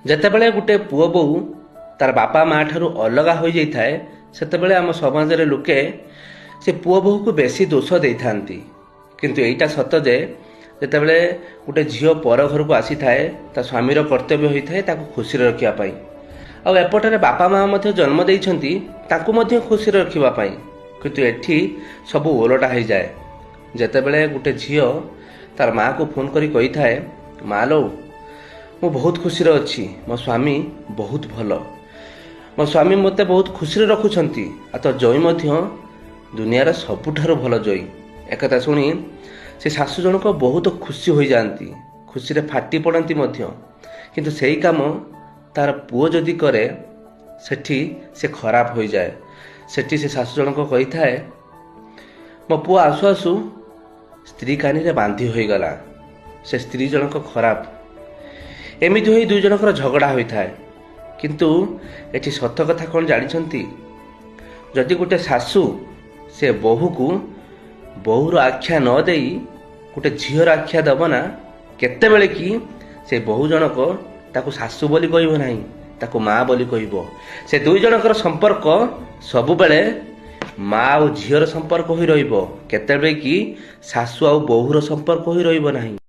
ଯେତେବେଳେ ଗୋଟେ ପୁଅ ବୋହୂ ତାର ବାପା ମା ଠାରୁ ଅଲଗା ହୋଇଯାଇଥାଏ ସେତେବେଳେ ଆମ ସମାଜରେ ଲୋକେ ସେ ପୁଅ ବୋହୂକୁ ବେଶୀ ଦୋଷ ଦେଇଥାନ୍ତି। କିନ୍ତୁ ଏଇଟା ସତ ଯେ ଯେତେବେଳେ ଗୋଟେ ଝିଅ ପର ଘରକୁ ଆସିଥାଏ ତା ସ୍ୱାମୀର କର୍ତ୍ତବ୍ୟ ହୋଇଥାଏ ତାକୁ ଖୁସିରେ ରଖିବା ପାଇଁ। ଆଉ ଏପଟରେ ବାପା ମା ମଧ୍ୟ ଜନ୍ମ ଦେଇଛନ୍ତି ତାଙ୍କୁ ମଧ୍ୟ ଖୁସିରେ ରଖିବା ପାଇଁ। କିନ୍ତୁ ଏଠି ସବୁ ଓଲଟା ହୋଇଯାଏ। ଯେତେବେଳେ ଗୋଟେ ଝିଅ ତାର ମାଆକୁ ଫୋନ୍ କରି କହିଥାଏ, ମା ଲୋ ମୁଁ ବହୁତ ଖୁସିରେ ଅଛି, ମୋ ସ୍ୱାମୀ ବହୁତ ଭଲ, ମୋ ସ୍ୱାମୀ ମୋତେ ବହୁତ ଖୁସିରେ ରଖୁଛନ୍ତି, ଆଉ ତ ଜଇଁ ମଧ୍ୟ ଦୁନିଆର ସବୁଠାରୁ ଭଲ ଜଇଁ। ଏକଥା ଶୁଣି ସେ ଶାଶୁ ଜଣକ ବହୁତ ଖୁସି ହୋଇଯାଆନ୍ତି, ଖୁସିରେ ଫାଟି ପଡ଼ନ୍ତି ମଧ୍ୟ। କିନ୍ତୁ ସେଇ କାମ ତାର ପୁଅ ଯଦି କରେ ସେଠି ସେ ଖରାପ ହୋଇଯାଏ। ସେଠି ସେ ଶାଶୁ ଜଣକ କହିଥାଏ, ମୋ ପୁଅ ଆସୁ ଆସୁ ସ୍ତ୍ରୀ କାନିରେ ବାନ୍ଧି ହୋଇଗଲା, ସେ ସ୍ତ୍ରୀ ଜଣକ ଖରାପ। ଏମିତି ହୋଇ ଦୁଇ ଜଣଙ୍କର ଝଗଡ଼ା ହୋଇଥାଏ। କିନ୍ତୁ ଏଠି ସତ କଥା କ'ଣ ଜାଣିଛନ୍ତି? ଯଦି ଗୋଟେ ଶାଶୁ ସେ ବୋହୂକୁ ବୋହୂର ଆଖ୍ୟା ନ ଦେଇ ଗୋଟେ ଝିଅର ଆଖ୍ୟା ଦେବ ନା, କେତେବେଳେ କି ସେ ବୋହୂ ଜଣକ ତାକୁ ଶାଶୁ ବୋଲି କହିବ ନାହିଁ, ତାକୁ ମା ବୋଲି କହିବ। ସେ ଦୁଇ ଜଣଙ୍କର ସମ୍ପର୍କ ସବୁବେଳେ ମା ଆଉ ଝିଅର ସମ୍ପର୍କ ହୋଇ ରହିବ, କେତେବେଳେ କି ଶାଶୁ ଆଉ ବୋହୂର ସମ୍ପର୍କ ହୋଇ ରହିବ ନାହିଁ।